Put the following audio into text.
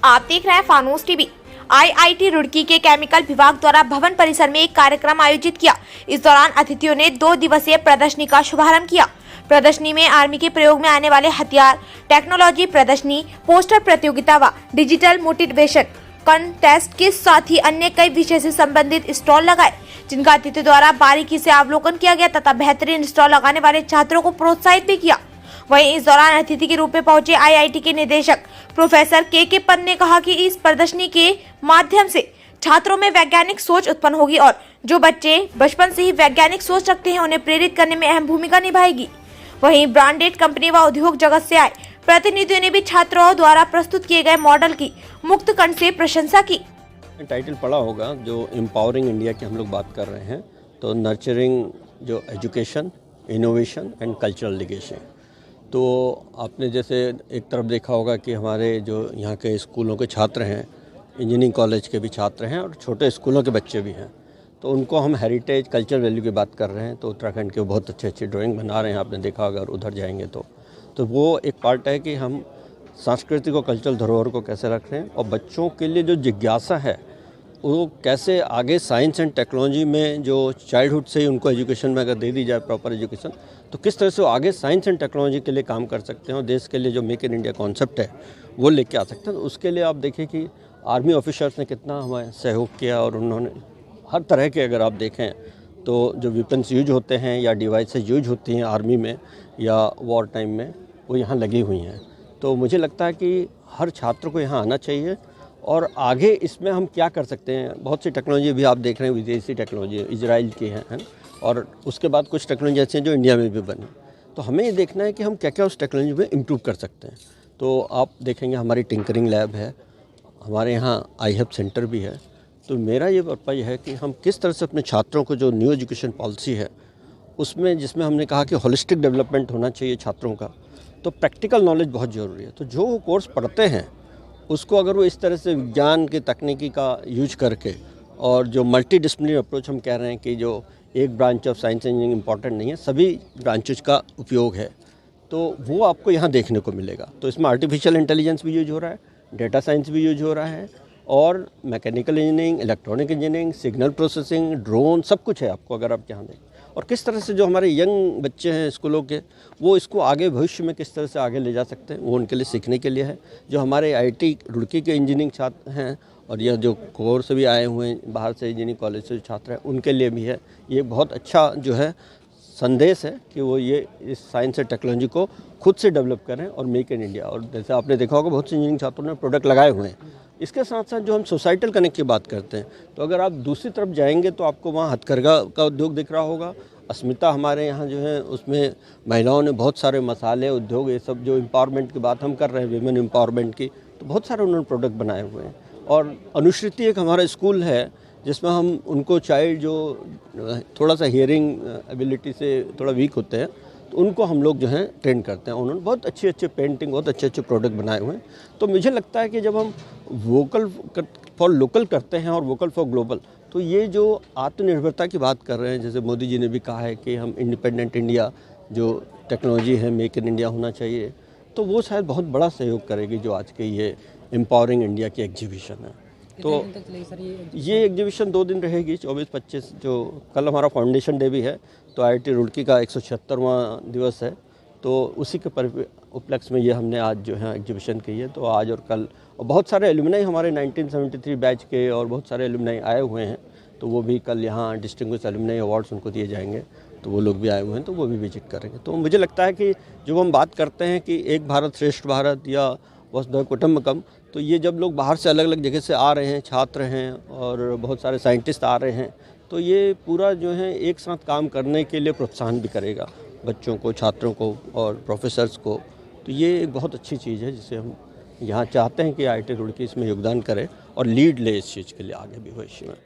आप देख रहे हैं फानूस टीवी। आईआईटी रुड़की के केमिकल विभाग द्वारा भवन परिसर में एक कार्यक्रम आयोजित किया। इस दौरान अतिथियों ने 2 दिवसीय प्रदर्शनी का शुभारंभ किया। प्रदर्शनी में आर्मी के प्रयोग में आने वाले हथियार, टेक्नोलॉजी प्रदर्शनी, पोस्टर प्रतियोगिता व डिजिटल मोटिवेशन कंटेस्ट के साथ ही अन्य कई विषय से संबंधित स्टॉल लगाए, जिनका अतिथियों द्वारा बारीकी से अवलोकन किया गया तथा बेहतरीन स्टॉल लगाने वाले छात्रों को प्रोत्साहित भी किया। वहीं इस दौरान अतिथि के रूप में पहुंचे आईआईटी के निदेशक प्रोफेसर के पन्त ने कहा कि इस प्रदर्शनी के माध्यम से छात्रों में वैज्ञानिक सोच उत्पन्न होगी और जो बच्चे बचपन से ही वैज्ञानिक सोच रखते हैं उन्हें प्रेरित करने में अहम भूमिका निभाएगी। वहीं ब्रांडेड कंपनी व उद्योग जगत से आए प्रतिनिधियों ने भी छात्रों द्वारा प्रस्तुत किए गए मॉडल की मुक्त कंठ से प्रशंसा की। टाइटल पढ़ा होगा जो एम्पावरिंग इंडिया की हम लोग बात कर रहे हैं, तो नर्चरिंग जो education, innovation and cultural legacy. तो आपने जैसे एक तरफ देखा होगा कि हमारे जो यहाँ के स्कूलों के छात्र हैं, इंजीनियरिंग कॉलेज के भी छात्र हैं और छोटे स्कूलों के बच्चे भी हैं, तो उनको हम हेरिटेज कल्चर वैल्यू की बात कर रहे हैं। तो उत्तराखंड के बहुत अच्छी ड्राइंग बना रहे हैं, आपने देखा होगा। और उधर जाएंगे तो वो एक पार्ट है कि हम सांस्कृतिक और कल्चरल धरोहर को कैसे रख रहे हैं और बच्चों के लिए जो जिज्ञासा है वो कैसे आगे साइंस एंड टेक्नोलॉजी में जो चाइल्डहुड से ही उनको एजुकेशन में अगर दे दी जाए प्रॉपर एजुकेशन, तो किस तरह से वो आगे साइंस एंड टेक्नोलॉजी के लिए काम कर सकते हैं और देश के लिए जो मेक इन इंडिया कॉन्सेप्ट है वो लेके आ सकते हैं। तो उसके लिए आप देखिए कि आर्मी ऑफिसर्स ने कितना हमें सहयोग किया और उन्होंने हर तरह के, अगर आप देखें तो जो वेपन्स यूज होते हैं या डिवाइसेज यूज होती हैं आर्मी में या वॉर टाइम में, वो यहाँ लगी हुई हैं। तो मुझे लगता है कि हर छात्र को यहाँ आना चाहिए और आगे इसमें हम क्या कर सकते हैं। बहुत सी टेक्नोलॉजी भी आप देख रहे हैं, विदेशी टेक्नोलॉजी इजराइल की है और उसके बाद कुछ टेक्नोलॉजी ऐसी हैं जो इंडिया में भी बनी। तो हमें ये देखना है कि हम क्या क्या उस टेक्नोलॉजी में इम्प्रूव कर सकते हैं। तो आप देखेंगे हमारी टिंकरिंग लैब है, हमारे यहाँ आई सेंटर भी है। तो मेरा ये पर्पज़ है कि हम किस तरह से अपने छात्रों को जो न्यू एजुकेशन पॉलिसी है उसमें, जिसमें हमने कहा कि होलिस्टिक डेवलपमेंट होना चाहिए छात्रों का, तो प्रैक्टिकल नॉलेज बहुत ज़रूरी है। तो जो वो कोर्स पढ़ते हैं उसको अगर वो इस तरह से विज्ञान की तकनीकी का यूज करके और जो मल्टी डिसिप्लिनरी अप्रोच हम कह रहे हैं कि जो एक branch of science engineering important नहीं है, सभी ब्रांचेज का उपयोग है, तो वो आपको यहाँ देखने को मिलेगा। तो इसमें आर्टिफिशियल इंटेलिजेंस भी यूज हो रहा है, डेटा साइंस भी यूज हो रहा है और mechanical engineering, electronic engineering, signal processing, drone, सब कुछ है आपको अगर आप यहाँ देखें। और किस तरह से जो हमारे यंग बच्चे हैं स्कूलों के, वो इसको आगे भविष्य में किस तरह से आगे ले जा सकते हैं, वो उनके लिए सीखने के लिए है। जो हमारे आईआईटी रुड़की के इंजीनियरिंग छात्र हैं और यह जो कोर्स से भी आए हुए हैं बाहर से, इंजीनियरिंग कॉलेज से जो छात्र हैं, उनके लिए भी है। ये बहुत अच्छा जो है संदेश है कि वो ये इस साइंस और टेक्नोलॉजी को खुद से डेवलप करें और मेक इन इंडिया। और जैसे आपने देखा होगा बहुत से इंजीनियरिंग छात्रों ने प्रोडक्ट लगाए हुए हैं। इसके साथ साथ जो हम सोसाइटल कनेक्ट की बात करते हैं, तो अगर आप दूसरी तरफ जाएंगे तो आपको वहाँ हथकरघा का उद्योग दिख रहा होगा। अस्मिता हमारे यहाँ जो है उसमें महिलाओं ने बहुत सारे मसाले उद्योग, ये सब जो एम्पावरमेंट की बात हम कर रहे हैं, विमेन एम्पावरमेंट की, तो बहुत सारे उन्होंने प्रोडक्ट बनाए हुए हैं। और अनुश्रुति एक हमारा स्कूल है जिसमें हम उनको चाइल्ड जो थोड़ा सा हियरिंग एबिलिटी से थोड़ा वीक होते हैं, तो उनको हम लोग जो है ट्रेन करते हैं। उन्होंने बहुत अच्छे पेंटिंग, बहुत अच्छे प्रोडक्ट बनाए हुए हैं। तो मुझे लगता है कि जब हम वोकल फॉर लोकल करते हैं और वोकल फॉर ग्लोबल, तो ये जो आत्मनिर्भरता की बात कर रहे हैं, जैसे मोदी जी ने भी कहा है कि हम इंडिपेंडेंट इंडिया, जो टेक्नोलॉजी है मेक इन इंडिया होना चाहिए, तो वो शायद बहुत बड़ा सहयोग करेगी जो आज के ये एम्पावरिंग इंडिया की एग्जीबिशन है। तो ये एग्जीबिशन 2 दिन रहेगी, 24-25। जो कल हमारा फाउंडेशन डे भी है, तो आईआईटी रुड़की का 176वां दिवस है, तो उसी के उपलक्ष्य में ये हमने आज जो है एग्जीबिशन की है। तो आज और कल और बहुत सारे एलुमनाई हमारे 1973 बैच के और बहुत सारे एलुमनाई आए हुए हैं, तो वो भी कल यहाँ डिस्टिंग्विश एलुमनाई अवार्ड्स उनको दिए जाएंगे, तो वो लोग भी आए हुए हैं, तो वो भी विजिट करेंगे। तो मुझे लगता है कि जब हम बात करते हैं कि एक भारत श्रेष्ठ भारत या वसुधैव कुटुंबकम, तो ये जब लोग बाहर से अलग अलग जगह से आ रहे हैं, छात्र हैं और बहुत सारे साइंटिस्ट आ रहे हैं, तो ये पूरा जो है एक साथ काम करने के लिए प्रोत्साहन भी करेगा बच्चों को, छात्रों को और प्रोफेसर्स को। तो ये एक बहुत अच्छी चीज़ है जिसे हम यहाँ चाहते हैं कि आईआईटी रुड़की इसमें योगदान करे और लीड ले इस चीज़ के लिए आगे भी भविष्य में।